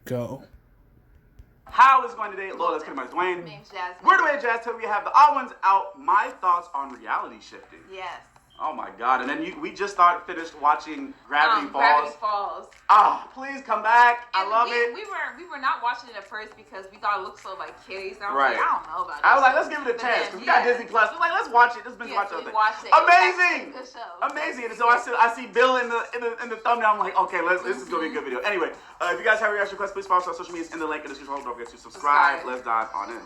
Go. How is it going today? Lord, let's get my Dwayne. My name's Jasmine. We're Dwayne Jazz Till. We have the Odd1sout. My thoughts on reality shifting. Yes. Oh my God! And then we just finished watching Gravity Falls. Gravity Falls. Ah, please come back. I And love it. We were not watching it at first because we thought it looked so like kiddies. And I was Right. like, I don't know about it. I was like, let's give it a chance because we got Disney Plus. We're like, let's watch it. Let's binge watch it. Watched it. Amazing, It was actually a good show. amazing. And so I see Bill in the thumbnail. I'm like, okay, this is gonna be a good video. Anyway, if you guys have reaction requests, please follow us on social media in the link in the description. Don't forget to subscribe. Let's dive on in.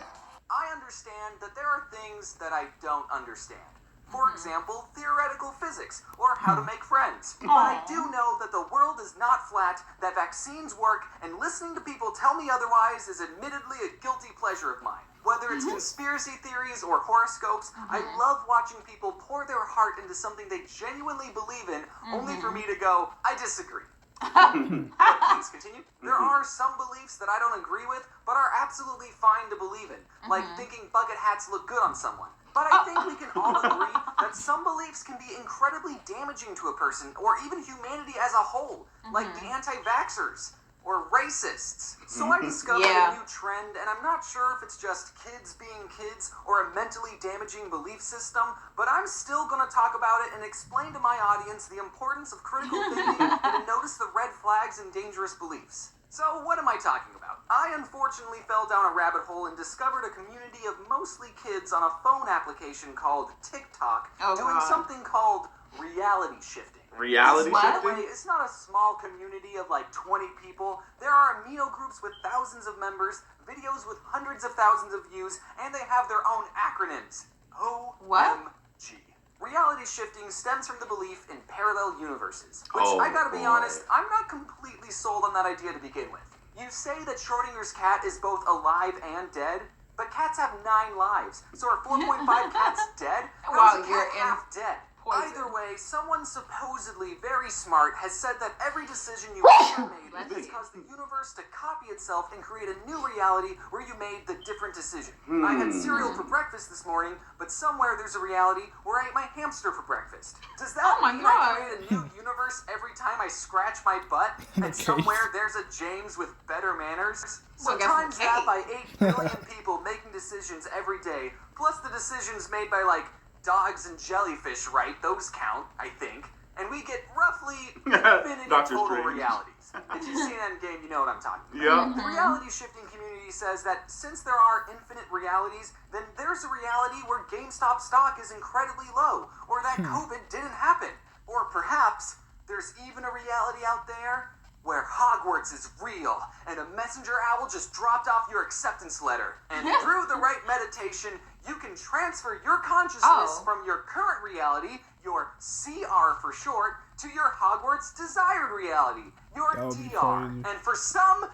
I understand that there are things that I don't understand. For example, theoretical physics, or how to make friends. But I do know that the world is not flat, that vaccines work, and listening to people tell me otherwise is admittedly a guilty pleasure of mine. Whether it's conspiracy theories or horoscopes, I love watching people pour their heart into something they genuinely believe in, only for me to go, I disagree. Please continue. There are some beliefs that I don't agree with, but are absolutely fine to believe in, like thinking bucket hats look good on someone. But I think we can all agree that some beliefs can be incredibly damaging to a person, or even humanity as a whole, like the anti-vaxxers or racists. So I discovered a new trend, and I'm not sure if it's just kids being kids or a mentally damaging belief system, but I'm still going to talk about it and explain to my audience the importance of critical thinking and to notice the red flags and dangerous beliefs. So what am I talking about? I unfortunately fell down a rabbit hole and discovered a community of mostly kids on a phone application called TikTok doing something called reality shifting. Reality By the shifting? way, it's not a small community of like 20 people. There are amino groups with thousands of members, videos with hundreds of thousands of views, and they have their own acronyms. OMG. Reality shifting stems from the belief in parallel universes, which I gotta be honest, I'm not completely sold on that idea to begin with. You say that Schrodinger's cat is both alive and dead, but cats have 9 lives, so are 4.5 cats dead? How is a cat half dead? Either way, someone supposedly very smart has said that every decision you ever made is because the universe to copy itself and create a new reality where you made the different decision. I had cereal for breakfast this morning, but somewhere there's a reality where I ate my hamster for breakfast. Does that mean I create a new universe every time I scratch my butt? And somewhere there's a James with better manners? So times that by 8 billion people making decisions every day, plus the decisions made by like dogs and jellyfish, right? Those count, I think. And we get roughly infinity total realities. If you've seen Endgame, you know what I'm talking about. The reality shifting community says that since there are infinite realities, then there's a reality where GameStop stock is incredibly low, or that COVID didn't happen. Or perhaps there's even a reality out there where Hogwarts is real, and a messenger owl just dropped off your acceptance letter. And through the right meditation, you can transfer your consciousness from your current reality, your CR for short, to your Hogwarts desired reality, your DR. And for some...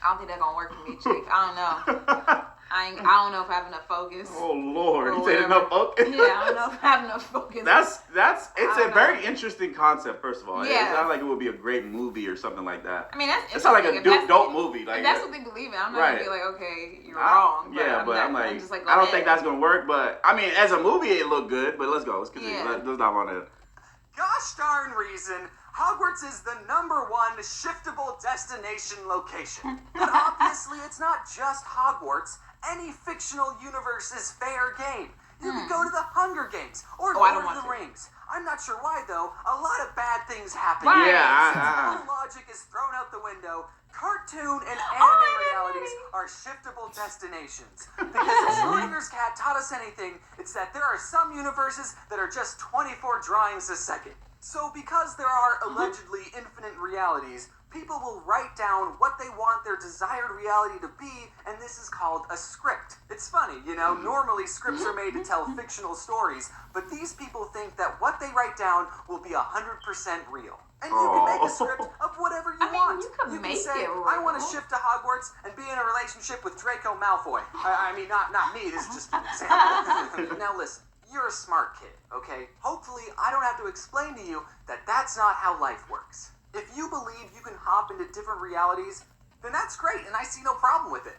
I don't think that's gonna work for me, Chief. I don't know. I don't know if I have enough focus. Oh Lord, you said enough focus? Yeah, I don't know if I have enough focus. It's a very interesting concept. First of all, it sounds like it would be a great movie or something like that. I mean, that's it's not like a dope movie. Like that's what they believe in. I'm not gonna be like, okay, you're wrong. But I'm just like, I don't think that's gonna work. But I mean, as a movie, it looked good. But let's go. Let's continue. Let's dive on it. Gosh darn reason, Hogwarts is the #1 shiftable destination location. But obviously, it's not just Hogwarts. Any fictional universe is fair game. You could go to the Hunger Games or Lord of the Rings. I'm not sure why, though. A lot of bad things happen. Since all logic is thrown out the window, cartoon and anime realities are shiftable destinations. Because if Schrodinger's cat taught us anything, it's that there are some universes that are just 24 drawings a second. So because there are allegedly infinite realities, people will write down what they want their desired reality to be, and this is called a script. It's funny, you know, normally scripts are made to tell fictional stories, but these people think that what they write down will be 100% real. And you can make a script of whatever you want. You can say, I want to shift to Hogwarts and be in a relationship with Draco Malfoy. I mean, not me, this is just an example. Now listen. You're a smart kid, okay? Hopefully, I don't have to explain to you that that's not how life works. If you believe you can hop into different realities, then that's great, and I see no problem with it.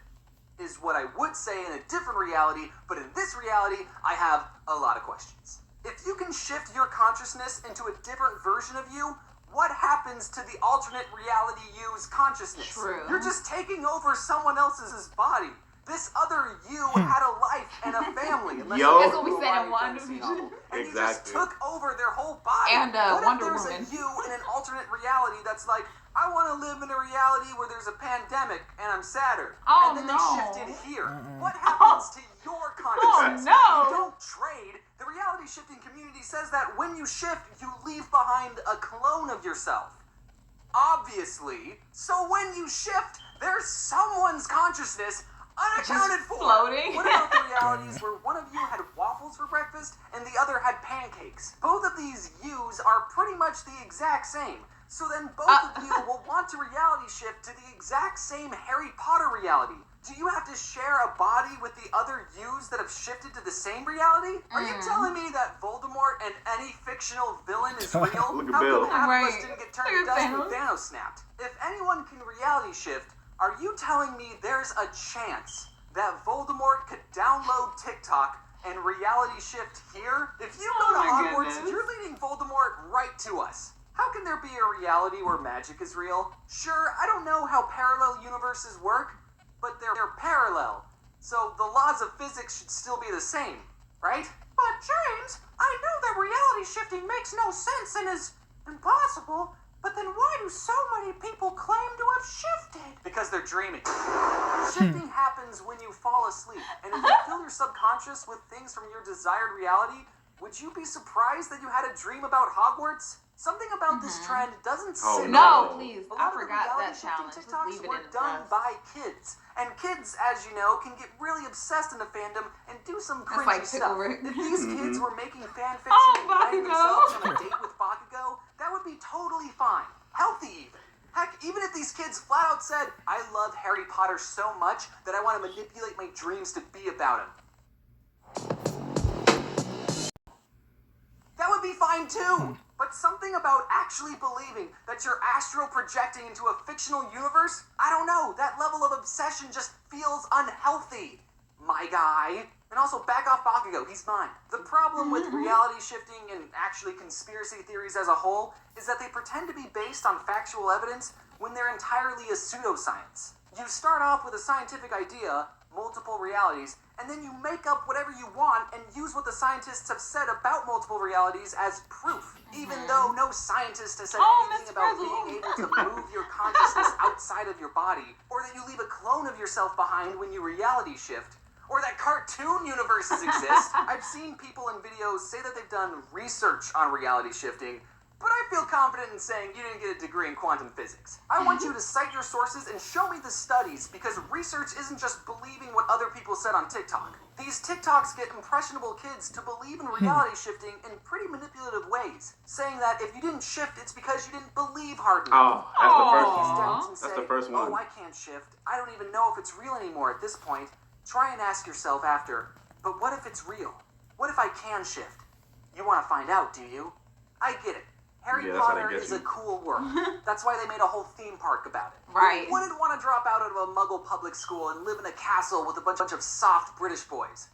Is what I would say in a different reality, but in this reality, I have a lot of questions. If you can shift your consciousness into a different version of you, what happens happens to the alternate reality you's consciousness? True. You're just taking over someone else's body. This other you had a life and a family. Unless Yo. That's what we said in Ryan Fantasy WandaVision. novel. And you just Exactly. took over their whole body. And, what Wonder if there's Woman. a you in an alternate reality that's like, I want to live in a reality where there's a pandemic and I'm sadder. Oh, and then they no. shifted here. What happens to your consciousness? no. You don't trade. The reality shifting community says that when you shift, you leave behind a clone of yourself. Obviously. So when you shift, there's someone's consciousness unaccounted Just for. floating. What about the realities where one of you had waffles for breakfast and the other had pancakes? Both of these yous are pretty much the exact same. So then both of you will want to reality shift to the exact same Harry Potter reality. Do you have to share a body with the other yous that have shifted to the same reality? Are you telling me that Voldemort and any fictional villain is real? Look at How Bill. come half of us Right. didn't get turned Look to at dust when Thanos. Thanos snapped? If anyone can reality shift, are you telling me there's a chance that Voldemort could download TikTok and reality shift here? If you go to Oh my Hogwarts, goodness. you're leading Voldemort right to us. How can there be a reality where magic is real? Sure, I don't know how parallel universes work, but they're parallel. So the laws of physics should still be the same, right? But James, I know that reality shifting makes no sense and is impossible, but then why do so many people claim to have shifted? Because they're dreaming. Shifting happens when you fall asleep, and if you fill your subconscious with things from your desired reality, would you be surprised that you had a dream about Hogwarts? Something about this trend doesn't Oh, sit No, well. please. A I lot of the forgot reality that shifting challenge. Just TikToks leave it were in the done dust. by kids. And kids, as you know, can get really obsessed in a fandom and do some crazy like stuff. Pickle Rick. If these kids were making fan fiction Oh, and finding Bakugo. themselves on a date with Bakugo, that would be totally fine. Healthy even. Heck, even if these kids flat out said, I love Harry Potter so much that I want to manipulate my dreams to be about him. That would be fine too. But something about actually believing that you're astral projecting into a fictional universe, I don't know, that level of obsession just feels unhealthy, my guy. And also, back off Bakugo, he's mine. The problem with reality shifting and actually conspiracy theories as a whole is that they pretend to be based on factual evidence when they're entirely a pseudoscience. You start off with a scientific idea, multiple realities, and then you make up whatever you want and use what the scientists have said about multiple realities as proof, even though no scientist has said anything Mr. about Frizzle. being able to move your consciousness outside of your body, or that you leave a clone of yourself behind when you reality shift, or that cartoon universes exist. I've seen people in videos say that they've done research on reality shifting, but I feel confident in saying you didn't get a degree in quantum physics. I want you to cite your sources and show me the studies, because research isn't just believing what other people said on TikTok. These TikToks get impressionable kids to believe in reality shifting in pretty manipulative ways, saying that if you didn't shift, it's because you didn't believe hard enough. Oh, that's the first Aw. one. Steps and That's say, the first one. Oh, I can't shift. I don't even know if it's real anymore at this point. Try and ask yourself after, but what if it's real? What if I can shift? You want to find out, do you? I get it. Harry Yeah, that's how they Potter get is you. a cool world. That's why they made a whole theme park about it. Right. Who wouldn't want to drop out of a Muggle public school and live in a castle with a bunch of soft British boys?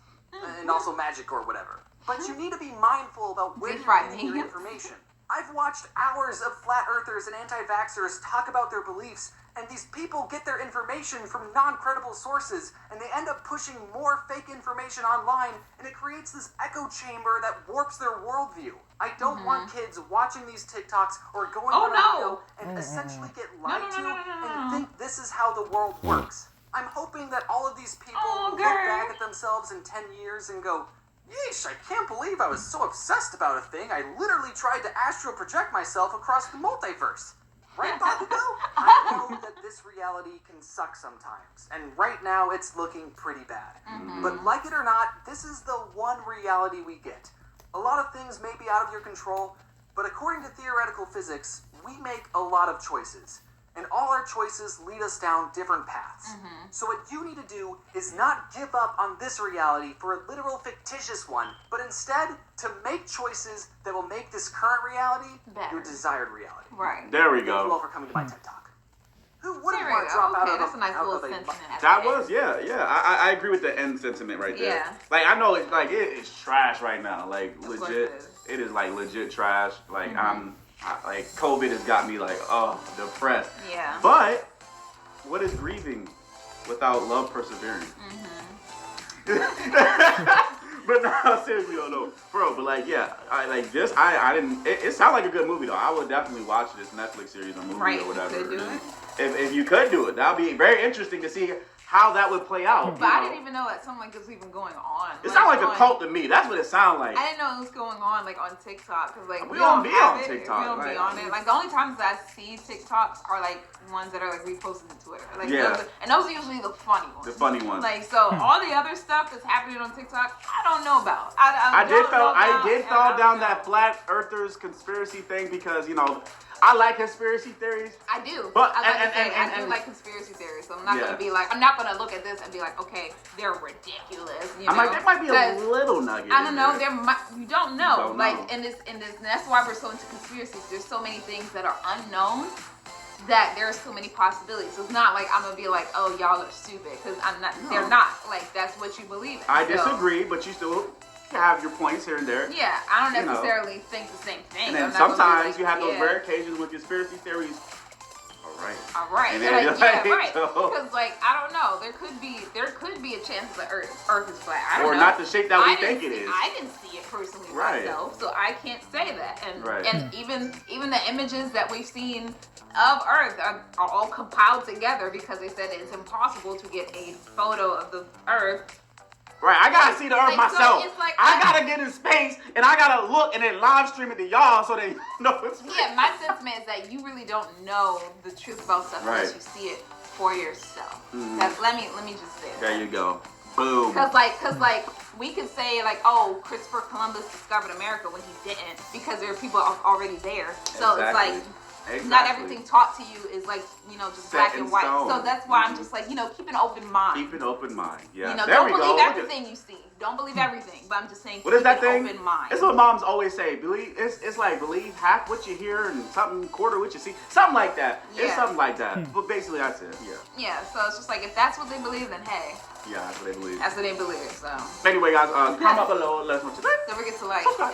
And also magic or whatever. But you need to be mindful about where Deep you're fried getting your me. information. I've watched hours of flat earthers and anti-vaxxers talk about their beliefs, and these people get their information from non-credible sources, and they end up pushing more fake information online, and it creates this echo chamber that warps their worldview. I don't want kids watching these TikToks or going Oh, on a no. video and essentially get lied no, to no, no, no, and no. think this is how the world works. I'm hoping that all of these people Oh, will look girl. back at themselves in 10 years and go, yeesh, I can't believe I was so obsessed about a thing. I literally tried to astral project myself across the multiverse. Right, Bakugo? I know that this reality can suck sometimes, and right now it's looking pretty bad. But like it or not, this is the one reality we get. A lot of things may be out of your control, but according to theoretical physics, we make a lot of choices. And all our choices lead us down different paths. So what you need to do is not give up on this reality for a literal fictitious one, but instead to make choices that will make this current reality Better. your desired reality. Right. There we Thank you all go. for coming to my TED Talk. Who wouldn't There we want to go. drop out Okay, of that's a nice out little of a sentiment. at That the end. was, yeah. I agree with the end sentiment right there. Yeah. Like, I know it's like, it is trash right now. Like, course legit. it is. It is like legit trash. Like, like COVID has got me like, depressed. Yeah. But what is grieving without love persevering? But no, seriously, no, bro. But like, yeah, I didn't. It sounded like a good movie though. I would definitely watch this Netflix series or movie or whatever. You could do it. If you could do it, that'd be very interesting to see how that would play out. But I didn't even know that something like this was even going on. It sounded like a cult to me. That's what it sounded like. I didn't know it was going on like on TikTok because like we don't be on TikTok. TikTok. We don't be on it. Like the only times that I see TikToks are like ones that are like reposted to Twitter. Like those are usually the funny ones. The funny ones. Like so, all the other stuff that's happening on TikTok, I don't know about. I did fall down that flat earthers conspiracy thing because I like conspiracy theories. I do. But I do like conspiracy theories. So I'm not gonna be like, I'm not gonna look at this and be like, okay, they're ridiculous. I'm like, there might be a little nugget. I don't know. You don't know. You don't like know. in this, and that's why we're so into conspiracies. There's so many things that are unknown that there's so many possibilities. So it's not like I'm gonna be like, oh, y'all are stupid because I'm not. No. They're not. Like that's what you believe in. I disagree, but you still have your points here and there. Yeah, I don't necessarily think the same thing. And then sometimes you have those rare occasions with conspiracy theories. All right. And then right. Because like I don't know, there could be a chance that Earth is flat. I don't know. Not the shape that we think it is. I didn't see it personally myself, so I can't say that. And even the images that we've seen of Earth are all compiled together because they said it's impossible to get a photo of the Earth. Right, I gotta see the Earth myself. So like, I gotta get in space and I gotta look and then live stream it to y'all so they know it's real. Yeah, my sentiment is that you really don't know the truth about stuff unless you see it for yourself. Let me just say that. There you go. Boom. Cause like we could say like, oh, Christopher Columbus discovered America when he didn't because there are people already there. So it's like. Not everything taught to you is like, just black and white. Stone. So that's why I'm just like, keep an open mind. Keep an open mind. Yeah. Don't believe everything you see. Don't believe everything. But I'm just saying, what is that keep thing? an open mind. It's what moms always say. It's like believe half what you hear and something quarter what you see. Something like that. Yeah. It's something like that. But basically that's it. Yeah. Yeah. So it's just like if that's what they believe, then hey. Yeah, that's what they believe. That's what they believe. So. Anyway, guys, comment below. Let us know what you think. Don't forget to like. Subscribe.